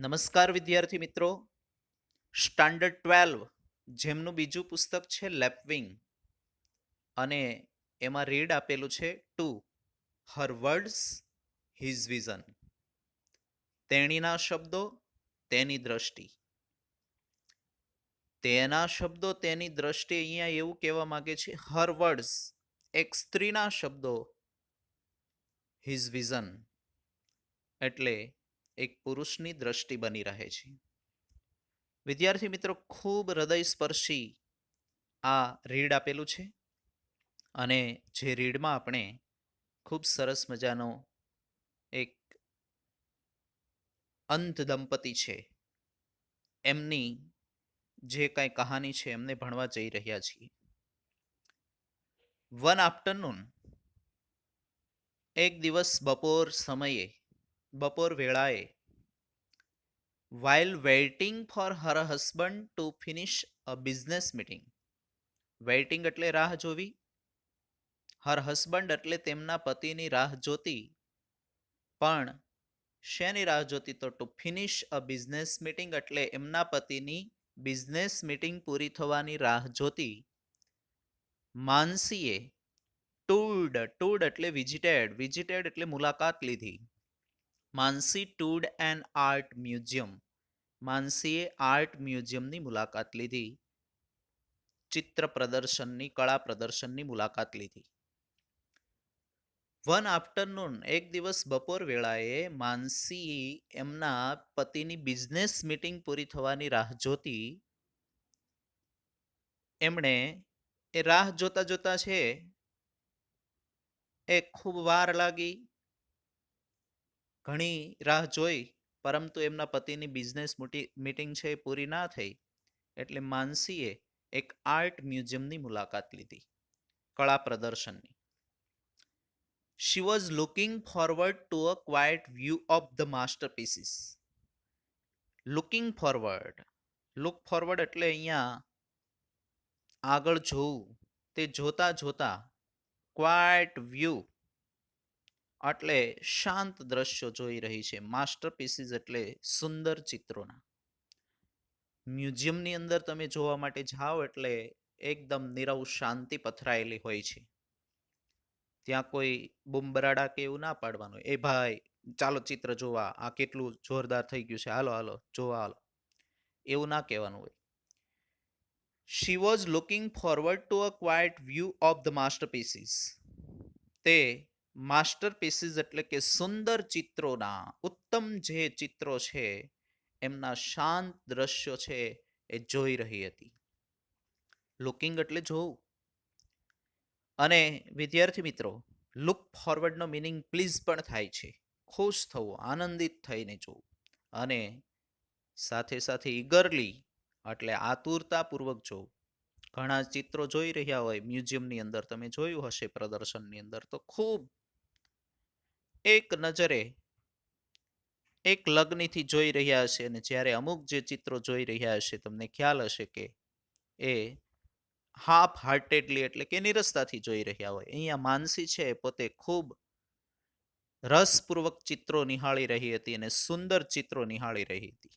નમસ્કાર વિદ્યાર્થી મિત્રો. સ્ટાન્ડર્ડ 12 જેમનું બીજું પુસ્તક છે લેપવિંગ અને એમાં રીડ આપેલું છે to her words his vision. તેણીના શબ્દો તેની દ્રષ્ટિ. તેના શબ્દો તેની દ્રષ્ટિ અહીંયા એવું કહેવા માંગે છે હર વર્ડ્સ એક સ્ત્રીના શબ્દો, હિઝ વિઝન એટલે એક પુરુષની દ્રષ્ટિ બની રહે છે. વિદ્યાર્થી મિત્રો, ખૂબ હૃદયસ્પર્શી આ રીડ આપેલું છે અને જે રીડમાં આપણે ખૂબ સરસ મજાનો એક અંધ દંપતી છે એમની જે કાંઈ કહાની છે એમને ભણવા જઈ રહ્યા છીએ. વન આફ્ટરનૂન, એક દિવસ બપોર વેળાએ, while waiting for her husband to finish a business meeting. Waiting એટલે રાહ જોવી, હર હસબન્ડ એટલે તેમના પતિની રાહ જોતી. પણ શેની રાહ જોતી? તો ટુ ફિનિશ અ બિઝનેસ મીટિંગ એટલે એમના પતિની બિઝનેસ મીટિંગ પૂરી થવાની રાહ જોતી. માનસીએ ટૂર્ડ એટલે વિઝિટેડ એટલે મુલાકાત લીધી. માનસી ટૂર્ડ એન આર્ટ મ્યુઝિયમ. માનસીએ આર્ટ મ્યુઝિયમની મુલાકાત લીધી, ચિત્ર પ્રદર્શનની, કળા પ્રદર્શનની મુલાકાત લીધી. વન આફ્ટરનૂન, એક દિવસ બપોર વેળાએ માનસી એમના પતિની બિઝનેસ મીટિંગ પૂરી થવાની રાહ જોતી. એમણે એ રાહ જોતા જોતા છે એ ખૂબ વાર લાગી, ઘણી રાહ જોઈ, પરંતુ એમના પતિની બિઝનેસ મીટિંગ છે એ પૂરી ના થઈ. એટલે માનસીએ એક આર્ટ મ્યુઝિયમની મુલાકાત લીધી, કળા પ્રદર્શનની. She was looking forward to a quiet view of the masterpieces. Looking forward. Look forward એટલે અહીંયા આગળ જોવું, તે જોતા જોતા. ક્વાઇટ વ્યૂ એટલે શાંત દ્રશ્યો જોઈ રહી છે. માસ્ટરપીસીસ એટલે સુંદર ચિત્રોના. મ્યુઝિયમની અંદર તમે જોવા માટે જાઓ એટલે એકદમ નીરવ શાંતિ પથરાયેલી હોય છે. ત્યાં કોઈ બુમબરાડા કે એવું ના પાડવાનું, એ ભાઈ ચાલો ચિત્ર જોવા, આ કેટલું જોરદાર થઈ ગયું છે, હાલો હાલો જોવા હાલો, એવું ના કહેવાનું હોય. She was looking forward to a quiet view of the masterpieces. તે માસ્ટરપીસીસ એટલે કે સુંદર ચિત્રોના, ઉત્તમ જે ચિત્રો છે એમના શાંત દ્રશ્યો છે એ જોઈ રહી હતી. લુકિંગ એટલે જોવું. અને વિદ્યાર્થી મિત્રો, લુક ફોરવર્ડનો મિનિંગ પ્લીઝ પણ થાય છે, ખુશ થવું, આનંદિત થઈને જોવું. અને સાથે સાથે ઈગરલી એટલે આતુરતાપૂર્વક જોવું. ઘણા ચિત્રો જોઈ રહ્યા હોય મ્યુઝિયમની અંદર, તમે જોયું હશે પ્રદર્શનની અંદર, તો ખૂબ એક નજરે એક લગ્નથી જોઈ રહ્યા હશે, અને જ્યારે અમુક જે ચિત્રો જોઈ રહ્યા હશે તમને ખ્યાલ હશે કે એ હાફ હાર્ટેડલી એટલે કે નિરસતાથી જોઈ રહ્યા હોય. અહીંયા માનસી છે પોતે ખૂબ રસપૂર્વક ચિત્રો નિહાળી રહી હતી અને સુંદર ચિત્રો નિહાળી રહી હતી.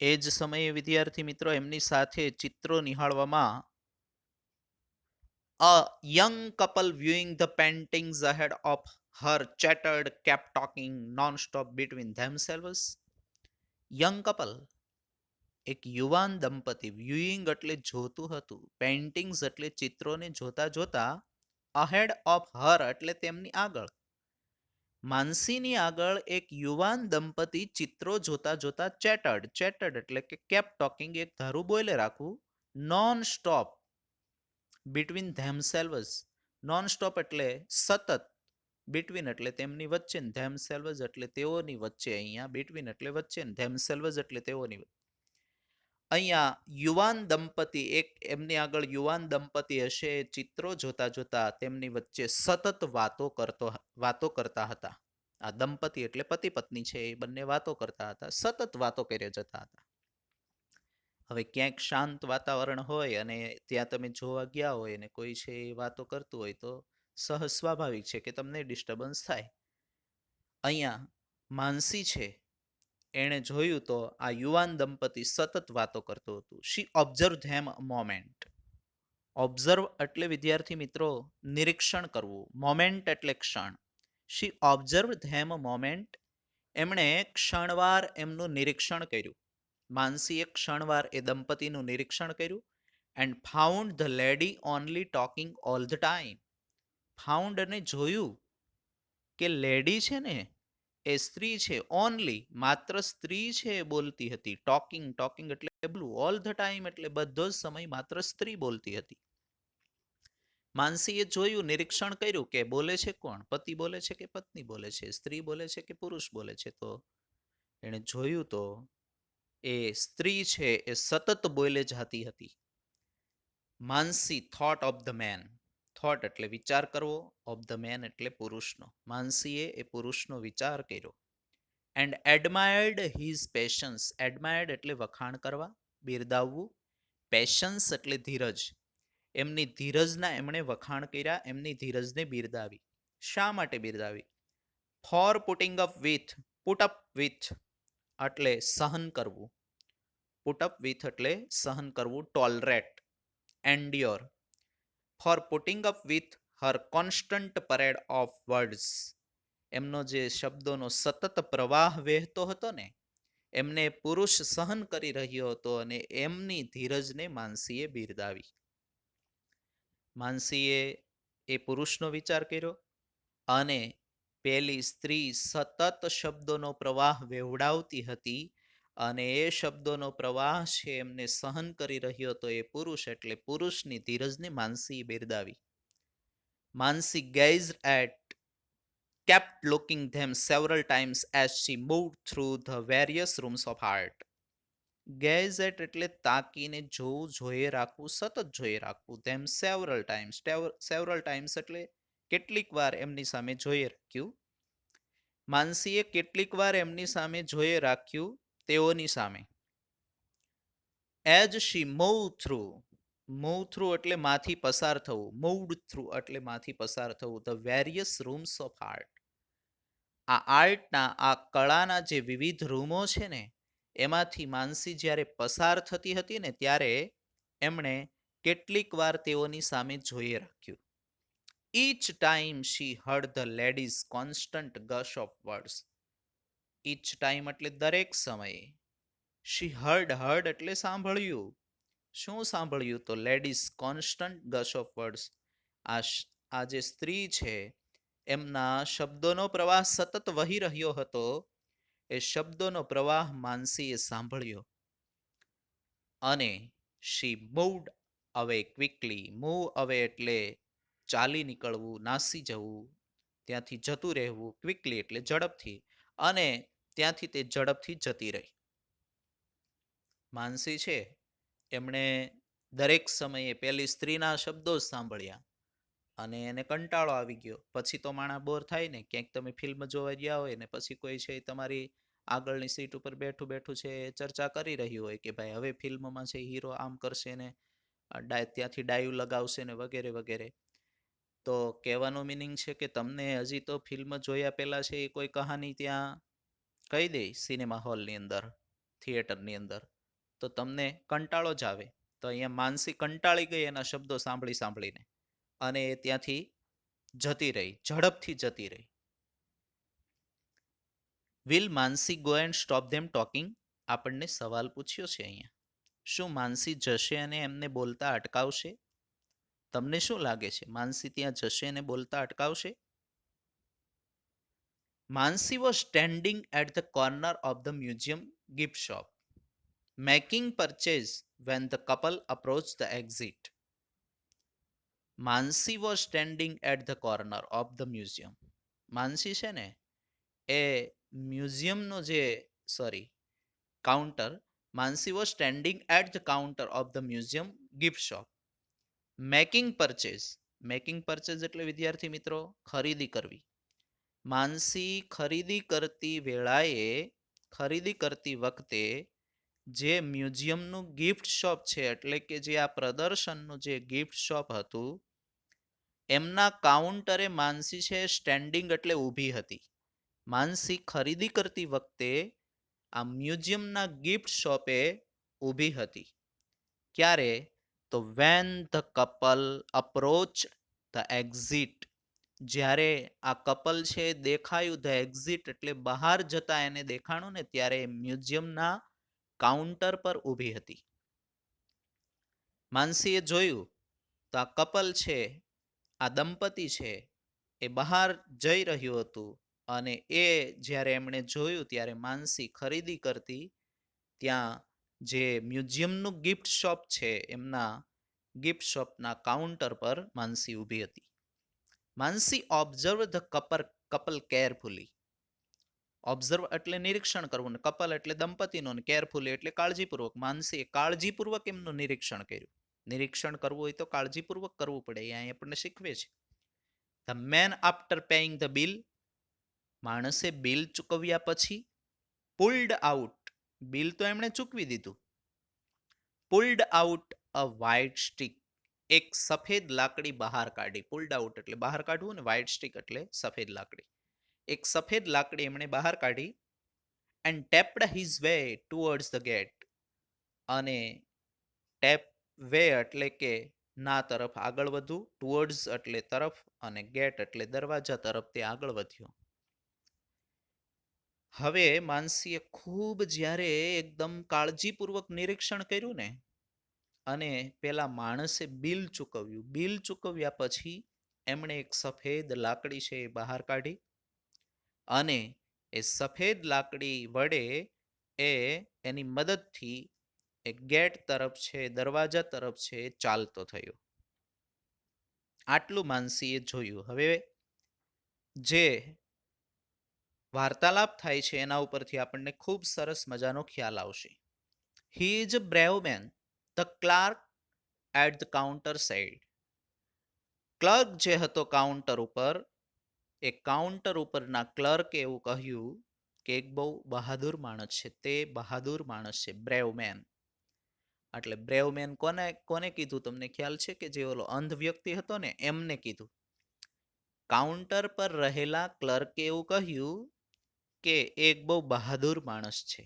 એ જ સમયે વિદ્યાર્થી મિત્રો એમની સાથે ચિત્રો નિહાળવામાં a young couple viewing the paintings ahead of her chattered, kept talking non-stop between themselves. Young couple, એક યુવાન દંપતિ, વ્યુઇંગ એટલે જોતું હતું, પેઇન્ટિંગ્સ એટલે ચિત્રોને જોતા જોતા, અહેડ ઓફ હર એટલે તેમની આગળ, માનસીની આગળ એક યુવાન દંપતિ ચિત્રો જોતા જોતા ચેટર્ડ એટલે કે કેપ ટોકિંગ, એક ધારું બોલે રાખવું, non stop, between themselves, non stop એટલે સતત, બિટવીન એટલે તેમની વચ્ચે, ધેમસેલ્વસ એટલે તેઓની વચ્ચે, અહીંયા બિટવીન એટલે વચ્ચે, ધેમસેલ્વસ એટલે તેઓની વચ્ચે. અહીંયા યુવાન દંપતિ, એક એમની આગળ યુવાન દંપતિ હશે, ચિત્રો જોતા જોતા તેમની વચ્ચે સતત વાતો કરતા હતા. આ દંપતિ એટલે પતિ પત્ની છે, એ બંને વાતો કરતા હતા, સતત વાતો કર્યા જતા હતા. હવે ક્યાંક શાંત વાતાવરણ હોય અને ત્યાં તમે જોવા ગયા હોય અને કોઈ છે એ વાતો કરતું હોય તો સહજ સ્વાભાવિક છે કે તમને ડિસ્ટર્બન્સ થાય. અહીંયા માનસી છે એણે જોયું તો આ યુવાન દંપતી સતત વાતો કરતું હતું. She observe them a moment. Observe એટલે વિદ્યાર્થી મિત્રો નિરીક્ષણ કરવું, મોમેન્ટ એટલે ક્ષણ. She observe them a moment. એમણે ક્ષણવાર એમનું નિરીક્ષણ કર્યું. માનસીએ ક્ષણવાર એ દંપતીનું નિરીક્ષણ કર્યું. And found the lady only talking all the time. Found અને જોયું કે લેડી છે ને એ સ્ત્રી છે, ઓનલી માત્ર સ્ત્રી છે એ બોલતી હતી. ટોકિંગ, ટોકિંગ એટલે બોલવું, ઓલ ધ ટાઈમ એટલે બધો જ સમય માત્ર સ્ત્રી બોલતી હતી. માનસીએ જોયું, નિરીક્ષણ કર્યું કે બોલે છે કોણ, પતિ બોલે છે કે પત્ની બોલે છે, સ્ત્રી બોલે છે કે પુરુષ બોલે છે. તો એણે જોયું તો એ સ્ત્રી છે એ સતત બોલે જતી હતી. Mansi thought of the man. Thought એટલે વિચાર કરવો, ઓફ ધ મેન એટલે પુરુષનો. માનસીએ એ પુરુષનો વિચાર કર્યો. And એડમાયર્ડ his patience. એડમાયર્ડ એટલે વખાણ કરવા, બિરદાવવું. પેશન્સ એટલે ધીરજ. એમની ધીરજના એમણે વખાણ કર્યા, એમની ધીરજને બિરદાવી. શા માટે બિરદાવી? For putting up with. Put up with એટલે સહન કરવું. પુટ અપ વિથ એટલે સહન કરવું, tolerate, endure. For putting up with her constant parade of words. એમનો જે શબ્દોનો સતત પ્રવાહ વહેતો હતો ને, એમને પુરુષ સહન કરી રહ્યો હતો અને એમની ધીરજને માનસીએ બિરદાવી. માનસીએ એ પુરુષનો વિચાર કર્યો અને પેલી સ્ત્રી સતત શબ્દોનો પ્રવાહ વેવડાવતી હતી અને એ શબ્દોનો પ્રવાહ છે એમને સહન કરી રહ્યો હતો એ પુરુષ, એટલે પુરુષની ધીરજને માનસી બિરદાવી. માનસી gazed at, kept looking them several times as she moved through the various rooms of art. Gaze at એટલે તાકીને જોવું, જોઈએ રાખવું, સતત જોઈએ રાખવું. them several times. several times એટલે કેટલીક વાર એમની સામે જોઈએ રાખ્યું. માનસીએ કેટલીક વાર એમની સામે જોઈએ રાખ્યું, તેઓની સામે. As she move through. Move through એટલે માંથી પસાર થવું, મૂવડ થ્રુ એટલે માંથી પસાર થવું. The various rooms of art. આ આર્ટના, આ કળાના જે વિવિધ રૂમો છે ને, એમાંથી માનસી જ્યારે પસાર થતી હતી ને ત્યારે એમણે કેટલીક વાર તેઓની સામે જોઈએ રાખ્યું. Each time she heard the lady's constant gush of words. Each time એટલે દરેક સમયે. શી હર્ડ, હર્ડ એટલે સાંભળ્યું. શું સાંભળ્યું? તો ladies constant gush of words. આ જે સ્ત્રી છે એમના શબ્દોનો પ્રવાહ સતત વહી રહ્યો હતો, એ શબ્દોનો પ્રવાહ માનસીએ સાંભળ્યો. અને શી મૂવ્ડ અવે ક્વિકલી. મૂવ અવે એટલે ચાલી નીકળવું, નાસી જવું, ત્યાંથી જતું રહેવું. ક્વિકલી એટલે ઝડપથી, અને ત્યાંથી તે ઝડપથી જતી રહી. માનસી છે એમણે દરેક સમયે પેલી સ્ત્રીના શબ્દો જ સાંભળ્યા અને એને કંટાળો આવી ગયો. પછી તો માણસ બોર થાય ને, ક્યાંક તમે ફિલ્મ જોવા ગયા હોય ને પછી કોઈ છે તમારી આગળની સીટ ઉપર બેઠું બેઠું છે ચર્ચા કરી રહ્યું હોય કે ભાઈ હવે ફિલ્મમાં છે હીરો આમ કરશે ને ત્યાંથી ડાયું લગાવશે ને વગેરે વગેરે. તો કહેવાનો મિનિંગ છે કે તમને હજી તો ફિલ્મ જોયા પહેલા છે એ કોઈ કહાની ત્યાં કહી દે સિનેમા હોલની અંદર, થિયેટરની અંદર, તો તમને કંટાળો જ આવે. તો અહીંયા માનસી કંટાળી ગઈ એના શબ્દો સાંભળી સાંભળીને, અને એ ત્યાંથી જતી રહી, ઝડપથી જતી રહી. Will Mansi go and stop them talking? આપણને સવાલ પૂછ્યો છે અહીંયા. શું માનસી જશે અને એમને બોલતા અટકાવશે? તમને શું લાગે છે, માનસી ત્યાં જશે અને બોલતા અટકાવશે? Mansi was standing at the corner of the museum gift shop, making purchase when the couple approached the exit. Mansi was standing at the corner of the museum. Mansi છે ને એ મ્યુઝિયમનો જે counter, Mansi was standing at the counter of the museum gift shop, making purchase. Making purchase એટલે વિદ્યાર્થી મિત્રો ખરીદી કરવી. માનસી ખરીદી કરતી વેળાએ, ખરીદી કરતી વખતે જે મ્યુઝિયમનું ગિફ્ટ શોપ છે, એટલે કે જે આ પ્રદર્શનનું જે ગિફ્ટ શોપ હતું, એમના કાઉન્ટરે માનસી છે સ્ટેન્ડિંગ એટલે ઊભી હતી. માનસી ખરીદી કરતી વખતે આ મ્યુઝિયમના ગિફ્ટ શોપે ઊભી હતી. ક્યારે? તો when the couple approach the exit, જ્યારે આ કપલ છે દેખાયું, ધ એક્ઝિટ એટલે બહાર જતા એને દેખાણું ને, ત્યારે મ્યુઝિયમના કાઉન્ટર પર ઊભી હતી. માનસીએ જોયું તો આ કપલ છે, આ દંપતી છે, એ બહાર જઈ રહ્યું હતું અને એ જ્યારે એમણે જોયું ત્યારે માનસી ખરીદી કરતી ત્યાં જે મ્યુઝિયમનું ગિફ્ટ શોપ છે એમના ગિફ્ટ શોપના કાઉન્ટર પર માનસી ઊભી હતી. Mansi observe the couple carefully. Observe એટલે નિરીક્ષણ કરવું, ને કપલ એટલે દંપતીનું, ને કેરફુલી એટલે કાળજીપૂર્વક. માનસીએ કાળજીપૂર્વક એમનું નિરીક્ષણ કર્યું. નિરીક્ષણ કરવું હોય તો કાળજીપૂર્વક કરવું પડે, એ અહીં આપણને શીખવે છે. The man after paying the bill, માણસે બિલ ચૂકવ્યા પછી, પુલ્ડ આઉટ, બિલ તો એમણે ચૂકવી દીધું, pulled out a white stick, એક સફેદ લાકડી બહાર કાઢી. પુલ્ડ આઉટ એટલે બહાર કાઢવું, ને વ્હાઇટ સ્ટિક એટલે સફેદ લાકડી. એક સફેદ લાકડી એમણે બહાર કાઢી. And tapped his way towards the gate, અને ટેપ વે એટલે કે ના તરફ આગળ વધવું, ટુવર્ડ્સ એટલે તરફ, અને ગેટ એટલે દરવાજા તરફ તે આગળ વધ્યો. હવે માનસીએ ખૂબ જ્યારે એકદમ કાળજીપૂર્વક નિરીક્ષણ કર્યું ને, અને પેલા માણસે બિલ ચૂકવ્યું. બિલ ચૂકવ્યા પછી એમણે એક સફેદ લાકડી છે એ બહાર કાઢી, અને એ સફેદ લાકડી વડે એ એની મદદથી એ ગેટ તરફ છે, દરવાજા તરફ છે, ચાલતો થયો. આટલું માનસીએ જોયું. હવે જે વાર્તાલાપ થાય છે એના ઉપરથી આપણને ખૂબ સરસ મજાનો ખ્યાલ આવશે. He is a brave man, the clerk at the counter said. Clerk જે હતો કાઉન્ટર ઉપર, એ કાઉન્ટર ઉપરના ક્લર્કે એવું કહ્યું કે એક બહુ બહાદુર માણસ છે, તે બહાદુર માણસ છે, બ્રેવ મેન. એટલે બ્રેવ મેન કોને કોને કીધું તમને ખ્યાલ છે? કે જે ઓલો અંધ વ્યક્તિ હતો ને એમને કીધું. કાઉન્ટર પર રહેલા ક્લર્કે એવું કહ્યું કે એક બહુ બહાદુર માણસ છે.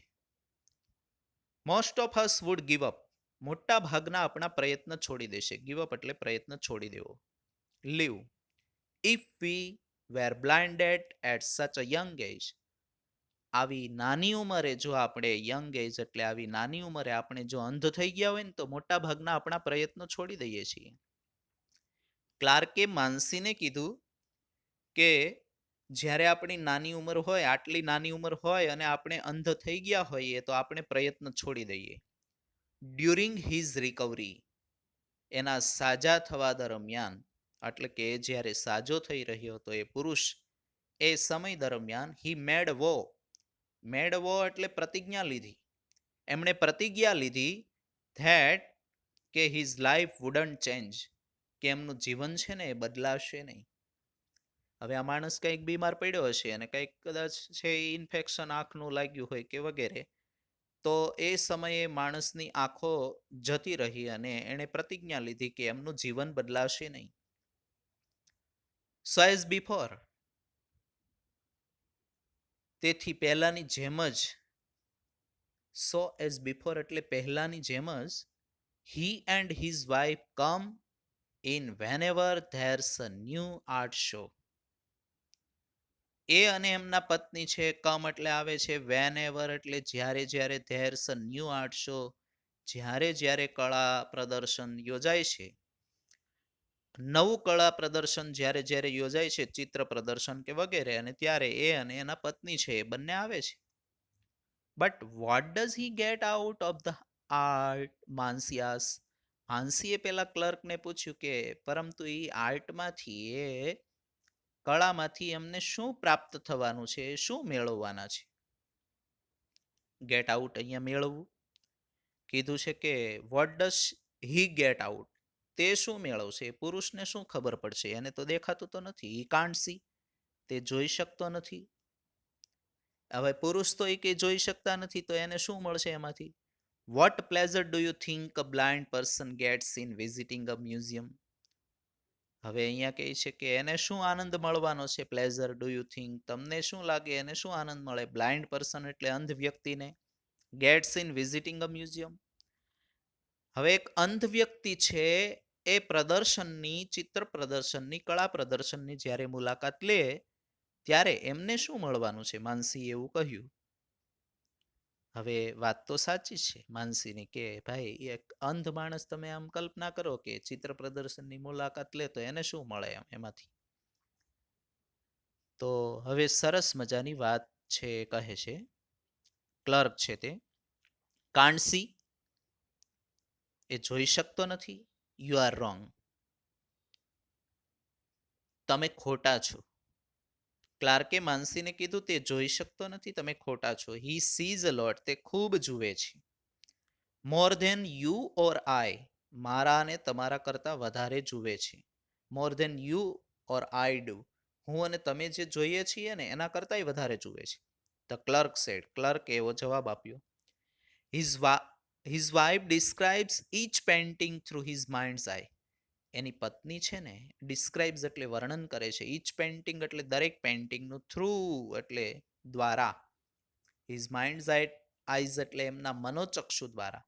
Most of us would give up, મોટા ભાગના આપણા પ્રયત્ન છોડી દેશે. ગીવ અપ એટલે પ્રયત્ન છોડી દેવો. Leave if we were blinded at such a young એજ, આવી નાની ઉંમરે જો આપણે, યંગ એજ એટલે આવી નાની ઉંમરે આપણે જો અંધ થઈ ગયા હોય ને, તો મોટા ભાગના આપણા પ્રયત્નો છોડી દઈએ છીએ. ક્લાર્કે માનસીને કીધું કે જ્યારે આપણી નાની ઉંમર હોય, આટલી નાની ઉંમર હોય અને આપણે અંધ થઈ ગયા હોઈએ તો આપણે પ્રયત્ન છોડી દઈએ. ડ્યુરિંગ હિઝ રિકવરી, એના સાજા થવા દરમિયાન, એટલે કે જ્યારે સાજો થઈ રહ્યો હતો એ પુરુષ, એ સમય દરમિયાન હી મેડ વો, મેડ વો એટલે પ્રતિજ્ઞા લીધી. એમણે પ્રતિજ્ઞા લીધી ધેટ કે હિઝ લાઈફ વુડન્ટ ચેન્જ, કે એમનું જીવન છે ને એ બદલાશે નહીં. હવે આ માણસ કંઈક બીમાર પડ્યો હશે અને કંઈક કદાચ છે ઇન્ફેક્શન આંખનું લાગ્યું હોય કે વગેરે, તો એ સમયે માણસની આંખો જતી રહી અને એણે પ્રતિજ્ઞા લીધી કે એમનું જીવન બદલાશે નહીં. સો એઝ બિફોર, તેથી પહેલાની જેમ જ, સો એઝ બિફોર એટલે પહેલાની જેમ જ, he and his wife come in whenever there's a new art show. એ અને એમના પત્ની છે, કમ એટલે આવે છે, વેન એવર એટલે જ્યારે જ્યારે, theirs a new art show, જ્યારે જ્યારે કળા પ્રદર્શન યોજાય છે, નવું કળા પ્રદર્શન જ્યારે જ્યારે યોજાય છે, ચિત્ર પ્રદર્શન કે વગેરે, અને ત્યારે એ અને એના પત્ની છે એ બંને આવે છે. But what does he get out of the art? માનસીયાસ, માનસીએ પેલા ક્લર્કને પૂછ્યું કે પરંતુ એ આર્ટમાંથી, એ કળામાંથી એમને શું પ્રાપ્ત થવાનું છે, શું મેળવવાના છે? ગેટ આઉટ અહીંયા મેળવવું કીધું છે કે vote does he get out, તે શું મેળવશે? પુરુષને શું ખબર પડશે? એને તો દેખાતું તો નથી, હી કાન્ટ સી, તે જોઈ શકતો નથી. હવે પુરુષ તો એ કે જોઈ શકતા નથી, તો એને શું મળશે એમાંથી? What pleasure do you think a blind person gets in visiting a museum? હવે અહીંયા કહે છે કે એને શું આનંદ મળવાનો છે? Pleasure do you think? તમને શું લાગે એને શું આનંદ મળે? બ્લાઇન્ડ પર્સન એટલે અંધ વ્યક્તિને gets in visiting a museum. હવે એક અંધ વ્યક્તિ છે એ પ્રદર્શનની, ચિત્ર પ્રદર્શનની, કળા પ્રદર્શનની જ્યારે મુલાકાત લે ત્યારે એમને શું મળવાનું છે? માનસી એવું કહ્યું. હવે વાત તો સાચી છે માનસીની કે ભાઈ એક અંધ માણસ, તમે આમ કલ્પના કરો કે ચિત્ર પ્રદર્શનની મુલાકાત લે તો એને શું મળે એમાંથી. તો હવે સરસ મજાની વાત છે કહે છે ક્લર્ક છે તે, કાન્ટ સી એ જોઈ શકતો નથી. યુ આર રોંગ, તમે ખોટા છો. ક્લાર્કે માનસીને કીધું તે જોઈ શકતો નથી, તમે ખોટા છો. હી સીઝ અ લોટ, તે ખૂબ જુએ છે. મોર ધેન યુ ઓર આઈ, મારા અને તમારા કરતા વધારે જુએ છે. More then you or I do, હું અને તમે જે જોઈએ છીએ ને એના કરતાંય વધારે જુએ છે. ધ ક્લર્ક સેડ, ક્લર્કે એવો જવાબ આપ્યો. His wife describes each painting through his mind's eye. એની પત્ની છે ને ડિસ્ક્રાઇબ્સ એટલે વર્ણન કરે છે, ઈચ પેઇન્ટિંગ એટલે દરેક પેઇન્ટિંગનું, થ્રુ એટલે દ્વારા, હિઝ માઇન્ડ્સ આઈઝ એટલે એમના મનોચક્ષુ દ્વારા.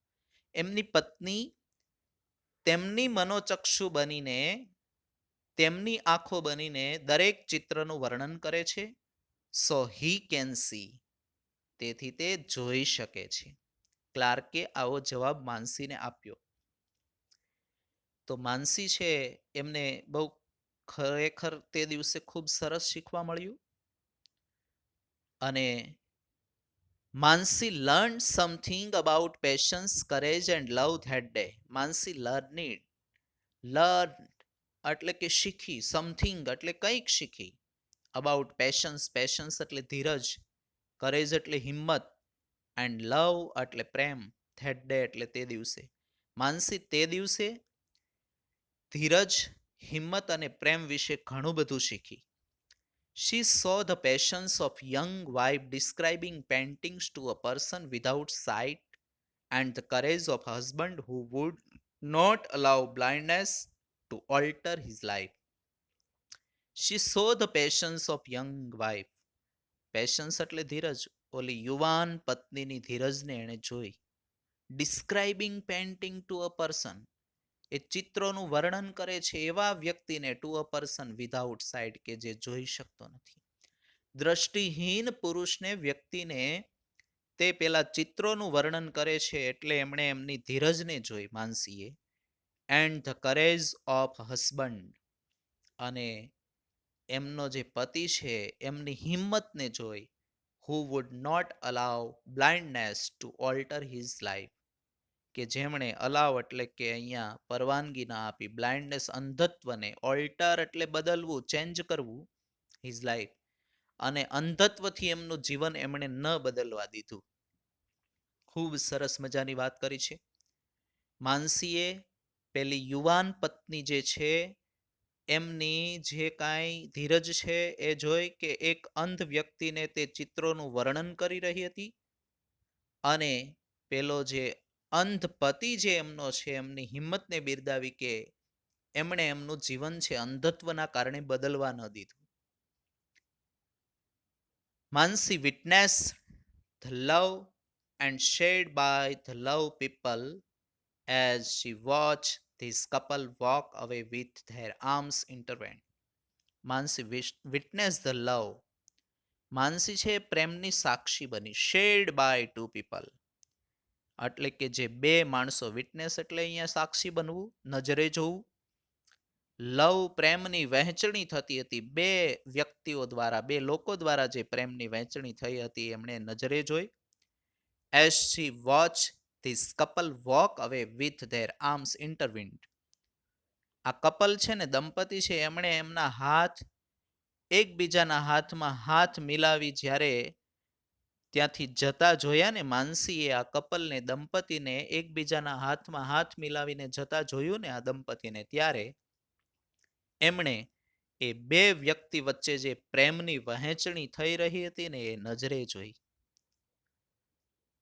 એમની પત્ની તેમની મનોચક્ષુ બનીને, તેમની આંખો બનીને દરેક ચિત્રનું વર્ણન કરે છે. સો હી કેન સી, તેથી તે જોઈ શકે છે. ક્લાર્કે આવો જવાબ માનસીને આપ્યો. તો માનસી છે એમને બહુ ખરેખર તે દિવસે ખૂબ સરસ શીખવા મળ્યું. અને Mansi learn something about patience, courage and love that day. Mansi learn એટલે કે શીખી, સમથિંગ એટલે કંઈક શીખી, અબાઉટ પેશન્સ, પેશન્સ એટલે ધીરજ, કરેજ એટલે હિંમત, એન્ડ લવ એટલે પ્રેમ, ધેટ ડે એટલે તે દિવસે. માનસી તે દિવસે ધીરજ, હિંમત અને પ્રેમ વિશે ઘણું બધું શીખી. She saw the passions of young wife describing paintings to a person without sight, and the courage of husband who would not allow blindness to alter his life. She saw the passions of young wife. Patience એટલે ધીરજ, ઓલી યુવાન પત્નીની ધીરજને એણે જોઈ. Describing painting to a person, એ ચિત્રોનું વર્ણન કરે છે એવા વ્યક્તિને, to a person without sight, કે જે જોઈ શકતો નથી. દ્રષ્ટિહીન પુરુષને, વ્યક્તિને તે પેલા ચિત્રોનું વર્ણન કરે છે એટલે એમણે એમની ધીરજને જોઈ માનસીએ. And the courage of husband, અને એમનો જે પતિ છે એમની હિંમતને જોઈ. Who would not allow blindness to alter his life, કે જેમણે અલાવ એટલે કે અહીંયા પરવાનગી ના આપી, બ્લાઇન્ડનેસ અંધત્વને, ઓલ્ટર એટલે બદલવું, ચેન્જ કરવું, હિઝ લાઈફ, અને અંધત્વથી એમનું જીવન એમણે ન બદલવા દીધું. ખૂબ સરસ મજાની વાત કરી છે માનસીએ. પેલી યુવાન પત્ની જે છે એમની જે કાંઈ ધીરજ છે એ જોઈ કે એક અંધ વ્યક્તિને તે ચિત્રોનું વર્ણન કરી રહી હતી, અને પેલો જે અંધ પતિ જે એમનો છે એમની હિંમતને બિરદાવી કે એમણે એમનું જીવન છે અંધત્વના કારણે બદલવા ન દીધું. Mansi witnessed the love and shared by the love people as she watched this couple walk away with their arms intertwined. Mansi witnessed the love. માનસી છે પ્રેમની સાક્ષી બની. શેર્ડ બાય ટુ પીપલ એટલે કે જે બે માણસો, વિટનેસ એટલે અહીંયા સાક્ષી બનવું, નજરે જોવું. લવ પ્રેમની વહેંચણી થતી હતી બે વ્યક્તિઓ દ્વારા, બે લોકો દ્વારા જે પ્રેમની વહેંચણી થઈ હતી એમણે નજરે જોઈ. As she watched this couple walk away with their arms intertwined. આ કપલ છે ને, દંપતી છે, એમણે એમના હાથ એકબીજાના હાથમાં હાથ મિલાવી જ્યારે ત્યાંથી જતા જોયા ને, માનસીએ આ કપલને, દંપતીને એકબીજાના હાથમાં હાથ મિલાવીને જતા જોયું ને આ દંપતીને, ત્યારે એમણે એ બે વ્યક્તિ વચ્ચે જે પ્રેમની વહેંચણી થઈ રહી હતી ને એ નજરે જોઈ.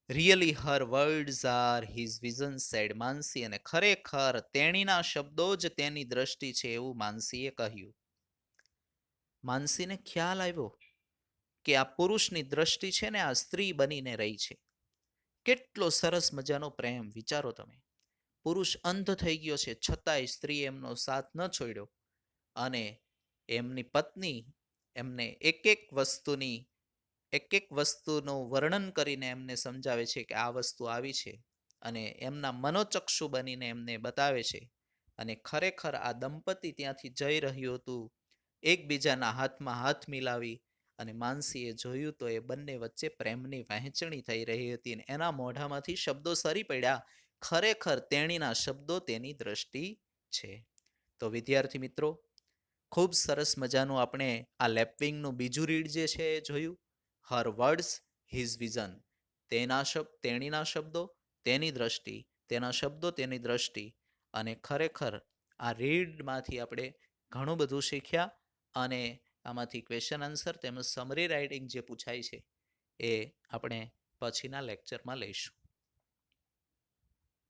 Really her words are his vision said Mansi, અને ખરેખર તેણીના શબ્દો જ તેની દ્રષ્ટિ છે એવું માનસીએ કહ્યું. માનસીને ખ્યાલ આવ્યો કે આ પુરુષની દ્રષ્ટિ છે ને આ સ્ત્રી બનીને રહી છે. કેટલો સરસ મજાનો પ્રેમ, વિચારો તમે. પુરુષ અંધ થઈ ગયો છે છતાંય સ્ત્રી એમનો સાથ ન છોડ્યો, અને એમની પત્ની એમને એક એક વસ્તુનું વર્ણન કરીને એમને સમજાવે છે કે આ વસ્તુ આવી છે, અને એમના મનોચક્ષુ બનીને એમને બતાવે છે. અને ખરેખર આ દંપતી ત્યાંથી જઈ રહ્યું હતું, એકબીજાના હાથમાં હાથ મિલાવી, અને માનસીએ જોયું તો એ બંને વચ્ચે પ્રેમની વહેંચણી થઈ રહી હતી, અને એના મોઢામાંથી શબ્દો સરી પડ્યા, ખરેખર તેણીના શબ્દો તેની દ્રષ્ટિ છે. તો વિદ્યાર્થી મિત્રો, ખૂબ સરસ મજાનું આપણે આ લેપવિંગનું બીજું રીડ જે છે એ જોયું. હર વર્ડ્સ હિઝ વિઝન, તેણીના શબ્દો તેની દ્રષ્ટિ, તેના શબ્દો તેની દ્રષ્ટિ. અને ખરેખર આ રીડમાંથી આપણે ઘણું બધું શીખ્યા, અને આમાંથી ક્વેશ્ચન આન્સર તેમજ સમરી રાઇટિંગ જે પૂછાય છે એ આપણે પછીના લેક્ચરમાં લઈશું.